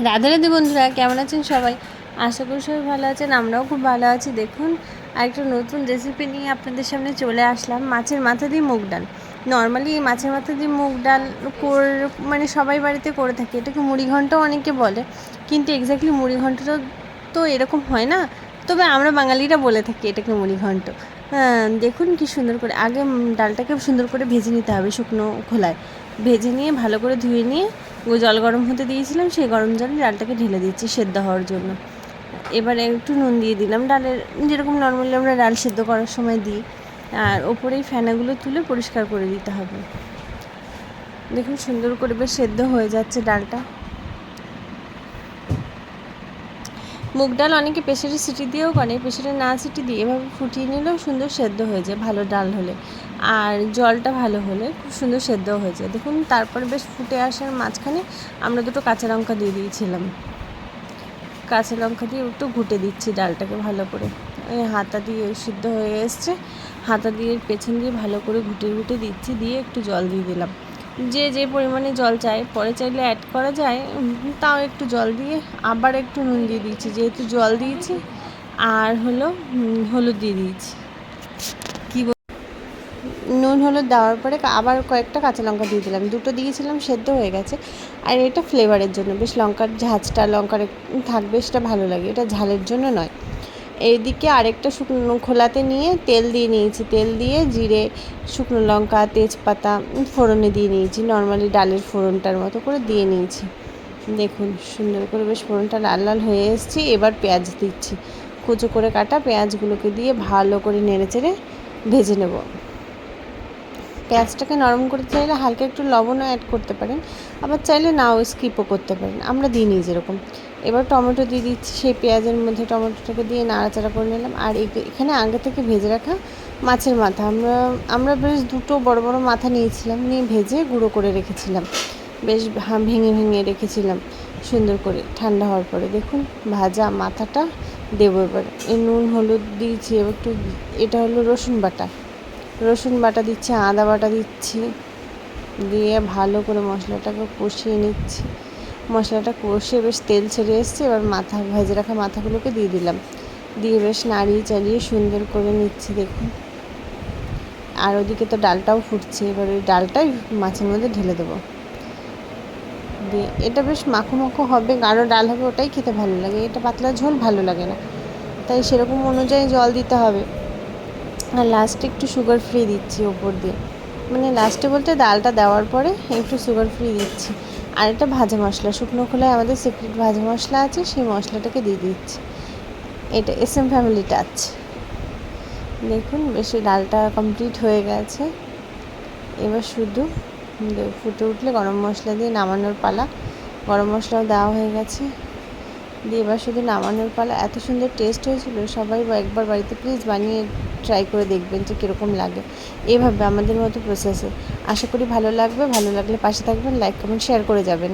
রাধে রাধে বন্ধুরা, কেমন আছেন সবাই? আশা করি সবাই ভালো আছেন। আমরাও খুব ভালো আছি। দেখুন, একটা নতুন রেসিপি নিয়ে আপনাদের সামনে চলে আসলাম। মাছের মাথা দিয়ে মুগ ডাল। নর্মালি মাছের মাথা দিয়ে মুগ ডাল মানে সবাই বাড়িতে করে থাকে। এটাকে মুড়ি ঘন্টও অনেকে বলে, কিন্তু এক্স্যাক্টলি মুড়ি ঘন্টটা তো এরকম হয় না। তবে আমরা বাঙালিরা বলে থাকি এটাকে মুড়ি ঘন্ট। দেখুন কি সুন্দর করে আগে ডালটাকে সুন্দর করে ভেজে নিতে হবে শুকনো খোলায়। ভেজে নিয়ে ভালো করে ধুয়ে নিয়ে জল গরম হতে দিয়েছিলাম, সেই গরম জলে ডালটাকে ঢেলে দিচ্ছি সেদ্ধ হওয়ার জন্য। এবারে একটু নুন দিয়ে দিলাম, ডালের যেরকম নর্মালি আমরা ডাল সেদ্ধ করার সময় দিই। আর ওপরেই ফেনাগুলো তুলে পরিষ্কার করে দিতে হবে। দেখুন সুন্দর করে বেশ সেদ্ধ হয়ে যাচ্ছে ডালটা। মুগ ডাল অনেকে প্রেসারে সিটি দিয়েও করে, প্রেসারে না সিটি দিয়ে এভাবে ফুটিয়ে নিলেও সুন্দর সেদ্ধ হয়ে যায় ভালো ডাল হলে। আর জলটা ভালো হলে খুব সুন্দর সেদ্ধ হয়ে যায়। দেখুন তারপরে বেশ ফুটে আসার মাঝখানে আমরা দুটো কাঁচা লঙ্কা দিয়ে দিয়েছিলাম। কাঁচা লঙ্কা দিয়ে একটু ঘুটে দিচ্ছি ডালটাকে ভালো করে। ওই হাতা দিয়ে সিদ্ধ হয়ে এসছে, হাতা দিয়ে পেছন দিয়ে ভালো করে ঘুটে ঘুটে দিচ্ছি, দিয়ে একটু জল দিয়ে দিলাম। যে পরিমাণে জল চাই, পরে চাইলে অ্যাড করা যায়, তাও একটু জল দিয়ে আবার একটু নুন দিয়ে দিচ্ছি যেহেতু জল দিয়েছি। আর হলুদ দিয়ে দিয়েছি। নুন হলুদ দেওয়ার পরে আবার কয়েকটা কাঁচা লঙ্কা দিয়ে দিলাম। দুটো দিয়েছিলাম, সেদ্ধ হয়ে গেছে। আর এটা ফ্লেভারের জন্য, বেশ লঙ্কার ঝাঁঝটা লঙ্কার থাকবে, সেটা ভালো লাগে, এটা ঝালের জন্য নয়। এইদিকে আরেকটা শুকনো খোলাতে নিয়ে তেল দিয়ে নিয়েছি, তেল দিয়ে জিরে, শুকনো লঙ্কা, তেজপাতা ফোড়নে দিয়ে নিয়েছি, নর্মালি ডালের ফোড়নটার মতো করে দিয়ে নিয়েছি। দেখুন সুন্দর করে বেশ ফোড়নটা লাল লাল হয়ে এসেছে। এবার পেঁয়াজ দিচ্ছি, কুচো করে কাটা পেঁয়াজগুলোকে দিয়ে ভালো করে নেড়ে চেড়ে ভেজে নেব। পেঁয়াজটাকে নরম করতে চাইলে হালকা একটু লবণও অ্যাড করতে পারেন, আবার চাইলে নাও স্কিপও করতে পারেন, আমরা দিই নি যেরকম। এবার টমেটো দিয়ে দিচ্ছি, সেই পেঁয়াজের মধ্যে টমেটোটাকে দিয়ে নাড়াচাড়া করে নিলাম। আর এখানে আগে থেকে ভেজে রাখা মাছের মাথা আমরা বেশ দুটো বড় বড় মাথা নিয়েছিলাম, নিয়ে ভেজে গুঁড়ো করে রেখেছিলাম, বেশ ভেঙে ভেঙে রেখেছিলাম সুন্দর করে। ঠান্ডা হওয়ার পরে দেখুন ভাজা মাথাটা দেবো। এবার এই নুন হলুদ দিয়েছি। এবার একটু এটা হলো রসুন বাটা দিচ্ছি, আদা বাটা দিচ্ছি, দিয়ে ভালো করে মশলাটাকে কষিয়ে নিচ্ছি। মশলাটা কষিয়ে বেশ তেল ছেড়ে এসছে। এবার ভেজে রাখা মাথাগুলোকে দিয়ে দিলাম, দিয়ে বেশ নাড়িয়ে চাড়িয়ে সুন্দর করে নিচ্ছি। দেখুন আর ওদিকে তো ডালটাও ফুটছে। এবার ওই ডালটাই মাছের মধ্যে ঢেলে দেবো, দিয়ে এটা বেশ মাখো মাখো হবে, গাঢ় ডাল হবে, ওটাই খেতে ভালো লাগে। এটা পাতলা ঝোল ভালো লাগে না, তাই সেরকম অনুযায়ী জল দিতে হবে। আর লাস্টে একটু সুগার ফ্রি দিচ্ছি ওপর দিয়ে, মানে লাস্টে বলতে ডালটা দেওয়ার পরে একটু সুগার ফ্রি দিচ্ছি। আর একটা ভাজা মশলা, শুকনো খোলায় আমাদের সিক্রেট ভাজা মশলা আছে, সেই মশলাটাকে দিয়ে দিচ্ছি। এটা SM ফ্যামিলি টাচ। দেখুন বেশি ডালটা কমপ্লিট হয়ে গেছে। এবার শুধু ফুটে উঠলে গরম মশলা দিয়ে নামানোর পালা। গরম মশলাও দেওয়া হয়ে গেছে, দিয়ে এবার শুধু নামানোর পালা। এত সুন্দর টেস্ট হয়েছিল, সবাই একবার বাড়িতে প্লিজ বানিয়ে ট্রাই করে দেখবেন যে কীরকম লাগে এভাবে আমাদের মতো প্রসেসে। আশা করি ভালো লাগবে। ভালো লাগলে পাশে থাকবেন, লাইক কমেন্ট শেয়ার করে যাবেন।